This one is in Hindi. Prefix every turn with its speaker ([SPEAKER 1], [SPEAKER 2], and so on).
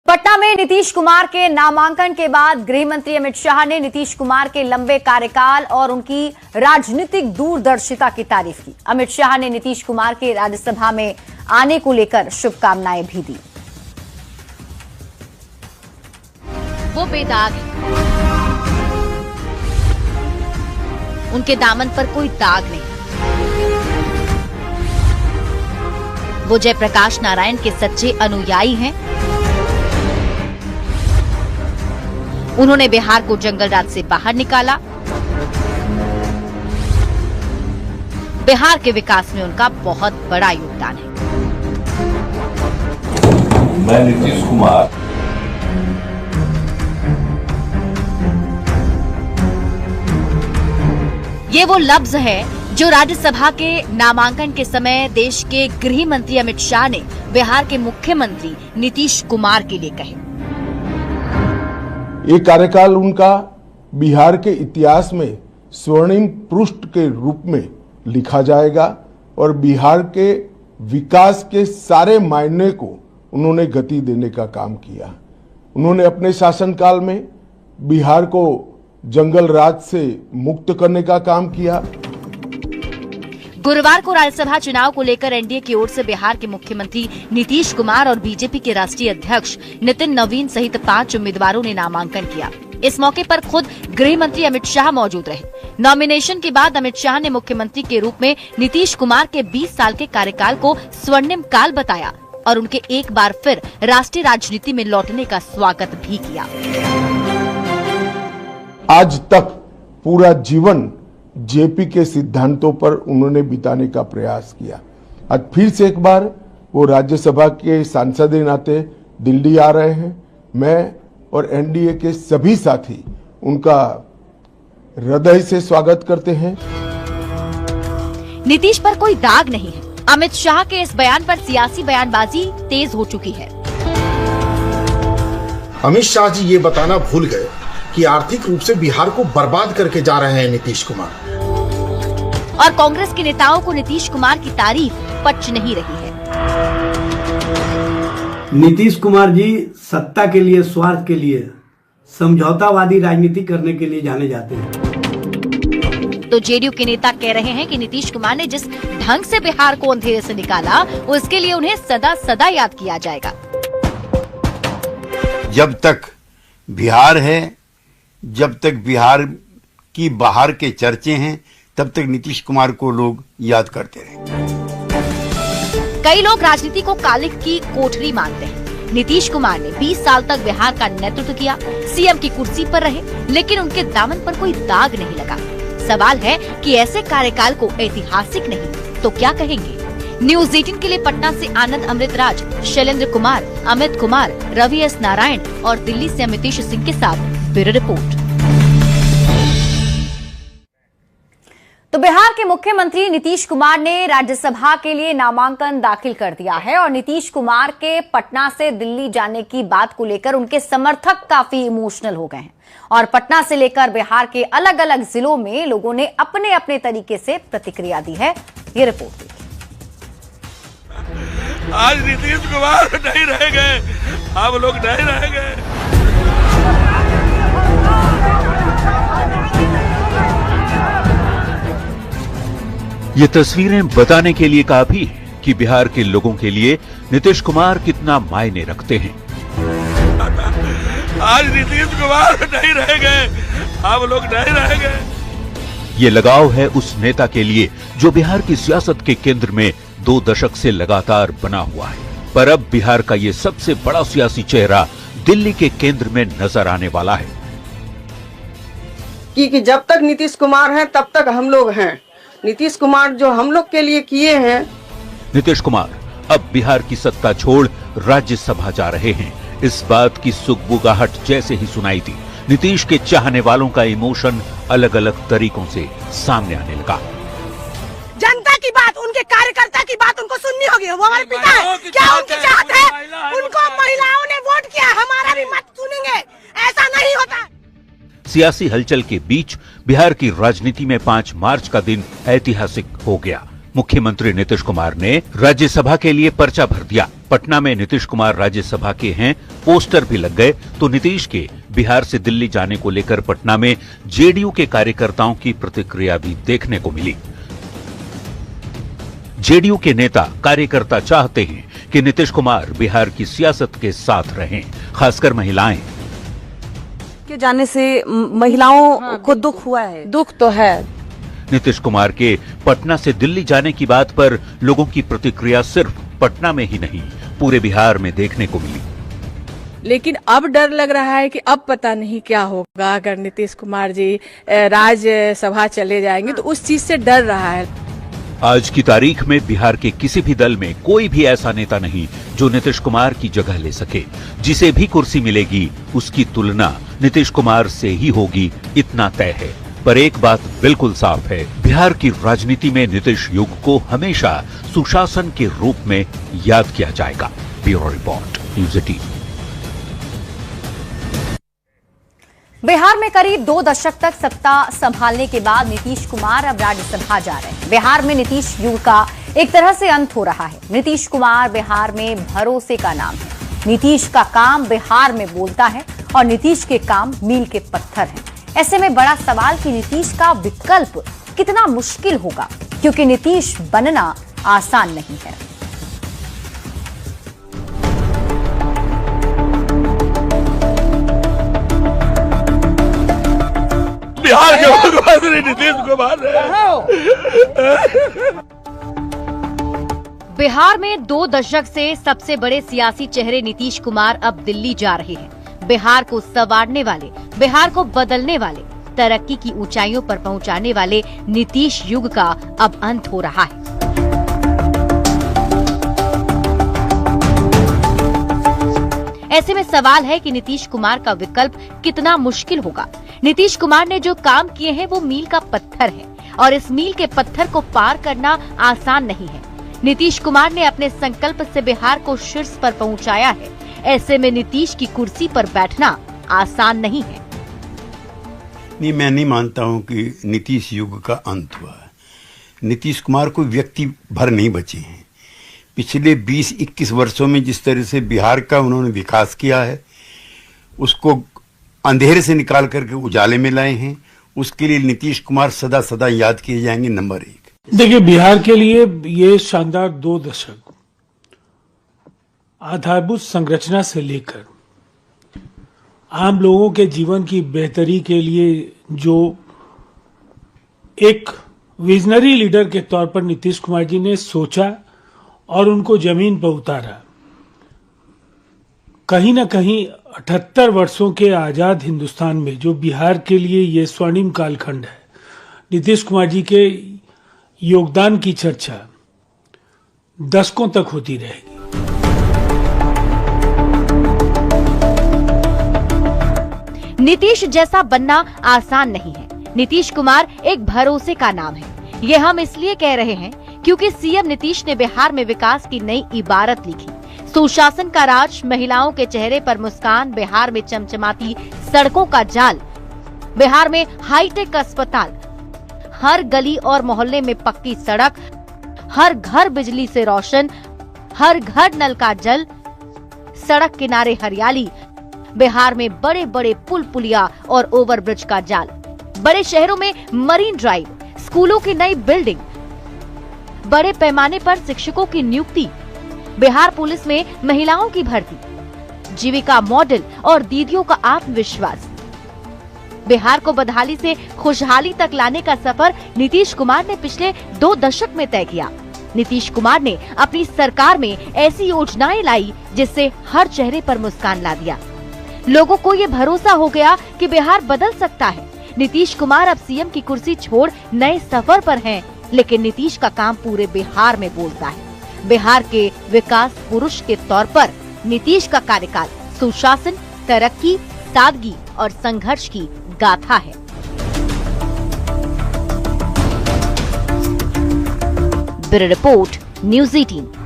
[SPEAKER 1] पटना में नीतीश कुमार के नामांकन के बाद गृह मंत्री अमित शाह ने नीतीश कुमार के लंबे कार्यकाल और उनकी राजनीतिक दूरदर्शिता की तारीफ की। अमित शाह ने नीतीश कुमार के राज्यसभा में आने को लेकर शुभकामनाएं भी दी।
[SPEAKER 2] वो बेदाग है, उनके दामन पर कोई दाग नहीं। वो जयप्रकाश नारायण के सच्चे अनुयायी हैं। उन्होंने बिहार को जंगल राज से बाहर निकाला। बिहार के विकास में उनका बहुत बड़ा योगदान है।
[SPEAKER 3] मैं नीतीश कुमार
[SPEAKER 2] ये वो लफ्ज है जो राज्यसभा के नामांकन के समय देश के गृह मंत्री अमित शाह ने बिहार के मुख्यमंत्री नीतीश कुमार के लिए कहे।
[SPEAKER 4] ये कार्यकाल उनका बिहार के इतिहास में स्वर्णिम पृष्ठ के रूप में लिखा जाएगा और बिहार के विकास के सारे मायने को उन्होंने गति देने का काम किया। उन्होंने अपने शासनकाल में बिहार को जंगल राज से मुक्त करने का काम किया।
[SPEAKER 2] गुरुवार को राज्यसभा चुनाव को लेकर एनडीए की ओर से बिहार के मुख्यमंत्री नीतीश कुमार और बीजेपी के राष्ट्रीय अध्यक्ष नितिन नवीन सहित 5 उम्मीदवारों ने नामांकन किया। इस मौके पर खुद गृह मंत्री अमित शाह मौजूद रहे। नॉमिनेशन के बाद अमित शाह ने मुख्यमंत्री के रूप में नीतीश कुमार के 20 साल के कार्यकाल को स्वर्णिम काल बताया और उनके एक बार फिर राष्ट्रीय राजनीति में लौटने का स्वागत भी किया।
[SPEAKER 4] आज तक पूरा जीवन जेपी के सिद्धांतों पर उन्होंने बिताने का प्रयास किया। आज फिर से एक बार वो राज्यसभा के सांसद के नाते दिल्ली आ रहे हैं। मैं और एनडीए के सभी साथी उनका हृदय से स्वागत करते हैं।
[SPEAKER 2] नीतीश पर कोई दाग नहीं है। अमित शाह के इस बयान पर सियासी बयानबाजी तेज हो चुकी है।
[SPEAKER 5] अमित शाह जी ये बताना भूल गए कि आर्थिक रूप से बिहार को बर्बाद करके जा रहे हैं नीतीश कुमार।
[SPEAKER 2] और कांग्रेस के नेताओं को नीतीश कुमार की तारीफ पच नहीं रही है।
[SPEAKER 6] नीतीश कुमार जी सत्ता के लिए, स्वार्थ के लिए, समझौतावादी राजनीति करने के लिए जाने जाते हैं।
[SPEAKER 2] तो जेडीयू के नेता कह रहे हैं कि नीतीश कुमार ने जिस ढंग से बिहार को अंधेरे से निकाला, उसके लिए उन्हें सदा सदा याद किया जाएगा।
[SPEAKER 7] जब तक बिहार है, जब तक बिहार की बाहर के चर्चे हैं, तब तक नीतीश कुमार को लोग याद करते रहे।
[SPEAKER 2] कई लोग राजनीति को कालिक की कोठरी मानते हैं। नीतीश कुमार ने 20 साल तक बिहार का नेतृत्व किया, सीएम की कुर्सी पर रहे, लेकिन उनके दामन पर कोई दाग नहीं लगा। सवाल है कि ऐसे कार्यकाल को ऐतिहासिक नहीं तो क्या कहेंगे। न्यूज़ 18 के लिए पटना से आनंद अमृतराज, शैलेंद्र कुमार, अमित कुमार, रवि एस नारायण और दिल्ली से अमितेश सिंह के साथ ब्यूरो रिपोर्ट।
[SPEAKER 1] तो बिहार के मुख्यमंत्री नीतीश कुमार ने राज्यसभा के लिए नामांकन दाखिल कर दिया है और नीतीश कुमार के पटना से दिल्ली जाने की बात को लेकर उनके समर्थक काफी इमोशनल हो गए हैं और पटना से लेकर बिहार के अलग अलग जिलों में लोगों ने अपने अपने तरीके से प्रतिक्रिया दी है। ये रिपोर्ट देखिए।
[SPEAKER 3] आज नीतीश कुमार नहीं रह गए, हम लोग नहीं रह गए।
[SPEAKER 8] ये तस्वीरें बताने के लिए काफी है कि बिहार के लोगों के लिए नीतीश कुमार कितना मायने रखते हैं।
[SPEAKER 3] आज नीतीश कुमार नहीं रह गए, हम लोग नहीं रह गए।
[SPEAKER 8] ये लगाव है उस नेता के लिए जो बिहार की सियासत के केंद्र में 2 दशक से लगातार बना हुआ है। पर अब बिहार का ये सबसे बड़ा सियासी चेहरा दिल्ली के केंद्र में नजर आने वाला है।
[SPEAKER 9] कि जब तक नीतीश कुमार हैं तब तक हम लोग हैं। नीतीश कुमार जो हम लोग के लिए किए हैं।
[SPEAKER 8] नीतीश कुमार अब बिहार की सत्ता छोड़ राज्यसभा जा रहे हैं। इस बात की सुगबुगाहट जैसे ही सुनाई थी, नीतीश के चाहने वालों का इमोशन अलग अलग तरीकों से सामने आने लगा।
[SPEAKER 10] जनता की बात, उनके कार्यकर्ता की बात उनको सुननी होगी। वो हमारे पिता है, क्या उनकी चाहत है? उनको महिलाओं ने वोट किया, हमारा भी मत सुनेंगे, ऐसा नहीं होता।
[SPEAKER 8] सियासी हलचल के बीच बिहार की राजनीति में 5 मार्च का दिन ऐतिहासिक हो गया। मुख्यमंत्री नीतीश कुमार ने राज्यसभा के लिए पर्चा भर दिया। पटना में नीतीश कुमार राज्यसभा के हैं, पोस्टर भी लग गए, तो नीतीश के बिहार से दिल्ली जाने को लेकर पटना में जेडीयू के कार्यकर्ताओं की प्रतिक्रिया भी देखने को मिली। जेडीयू के नेता कार्यकर्ता चाहते हैं कि नीतीश कुमार बिहार की सियासत के साथ रहें, खासकर महिलाएं।
[SPEAKER 11] के जाने से महिलाओं को दुख हुआ है।
[SPEAKER 9] दुख तो है।
[SPEAKER 8] नीतीश कुमार के पटना से दिल्ली जाने की बात पर लोगों की प्रतिक्रिया सिर्फ पटना में ही नहीं, पूरे बिहार में देखने को मिली।
[SPEAKER 12] लेकिन अब डर लग रहा है कि अब पता नहीं क्या होगा अगर नीतीश कुमार जी राज्यसभा चले जाएंगे, तो उस चीज से डर रहा है।
[SPEAKER 8] आज की तारीख में बिहार के किसी भी दल में कोई भी ऐसा नेता नहीं जो नीतीश कुमार की जगह ले सके। जिसे भी कुर्सी मिलेगी उसकी तुलना नीतीश कुमार से ही होगी, इतना तय है। पर एक बात बिल्कुल साफ है, बिहार की राजनीति में नीतीश युग को हमेशा सुशासन के रूप में याद किया जाएगा। Bureau report, news 18।
[SPEAKER 1] बिहार में करीब 2 दशक तक सत्ता संभालने के बाद नीतीश कुमार अब राज्यसभा जा रहे हैं। बिहार में नीतीश युग का एक तरह से अंत हो रहा है। नीतीश कुमार बिहार में भरोसे का नाम है। नीतीश का काम बिहार में बोलता है और नीतीश के काम मील के पत्थर हैं। ऐसे में बड़ा सवाल कि नीतीश का विकल्प कितना मुश्किल होगा, क्योंकि नीतीश बनना आसान नहीं है।
[SPEAKER 3] बिहार के मुख्यमंत्री नीतीश कुमार
[SPEAKER 2] बिहार में 2 दशक से सबसे बड़े सियासी चेहरे नीतीश कुमार अब दिल्ली जा रहे हैं। बिहार को संवारने वाले, बिहार को बदलने वाले, तरक्की की ऊंचाइयों पर पहुंचाने वाले नीतीश युग का अब अंत हो रहा है। ऐसे में सवाल है कि नीतीश कुमार का विकल्प कितना मुश्किल होगा। नीतीश कुमार ने जो काम किए हैं वो मील का पत्थर है और इस मील के पत्थर को पार करना आसान नहीं है। नीतीश कुमार ने अपने संकल्प से बिहार को शीर्ष पर पहुंचाया है। ऐसे में नीतीश की कुर्सी पर बैठना आसान नहीं है।
[SPEAKER 7] नहीं, मैं नहीं मानता हूं कि नीतीश युग का अंत हुआ है। नीतीश कुमार कोई व्यक्ति भर नहीं बचे हैं। पिछले 20-21 वर्षों में जिस तरह से बिहार का उन्होंने विकास किया है, उसको अंधेरे से निकाल करके उजाले में लाए हैं। उसके लिए नीतीश कुमार सदा सदा याद किए जाएंगे, नंबर 1।
[SPEAKER 13] देखिए, बिहार के लिए ये शानदार 2 दशक आधारभूत संरचना से लेकर आम लोगों के जीवन की बेहतरी के लिए जो एक विजनरी लीडर के तौर पर नीतीश कुमार जी ने सोचा और उनको जमीन पर उतारा, कहीं ना कहीं 78 वर्षों के आजाद हिंदुस्तान में जो बिहार के लिए ये स्वर्णिम कालखंड है, नीतीश कुमार जी के योगदान की चर्चा दशकों तक होती रहेगी।
[SPEAKER 2] नीतीश जैसा बनना आसान नहीं है। नीतीश कुमार एक भरोसे का नाम है। ये हम इसलिए कह रहे हैं क्योंकि सीएम नीतीश ने बिहार में विकास की नई इबारत लिखी। सुशासन का राज, महिलाओं के चेहरे पर मुस्कान, बिहार में चमचमाती सड़कों का जाल, बिहार में हाईटेक अस्पताल, हर गली और मोहल्ले में पक्की सड़क, हर घर बिजली से रोशन, हर घर नल का जल, सड़क किनारे हरियाली, बिहार में बड़े बड़े पुल पुलिया और ओवरब्रिज का जाल, बड़े शहरों में मरीन ड्राइव, स्कूलों की नई बिल्डिंग, बड़े पैमाने पर शिक्षकों की नियुक्ति, बिहार पुलिस में महिलाओं की भर्ती, जीविका मॉडल और दीदियों का आत्मविश्वास। बिहार को बदहाली से खुशहाली तक लाने का सफर नीतीश कुमार ने पिछले 2 दशक में तय किया। नीतीश कुमार ने अपनी सरकार में ऐसी योजनाएं लाई जिससे हर चेहरे पर मुस्कान ला दिया। लोगों को ये भरोसा हो गया कि बिहार बदल सकता है। नीतीश कुमार अब सीएम की कुर्सी छोड़ नए सफर पर हैं, लेकिन नीतीश का काम पूरे बिहार में बोलता है। बिहार के विकास पुरुष के तौर पर नीतीश का कार्यकाल सुशासन, तरक्की, सादगी और संघर्ष की गाथा है। Bureau report, news 18।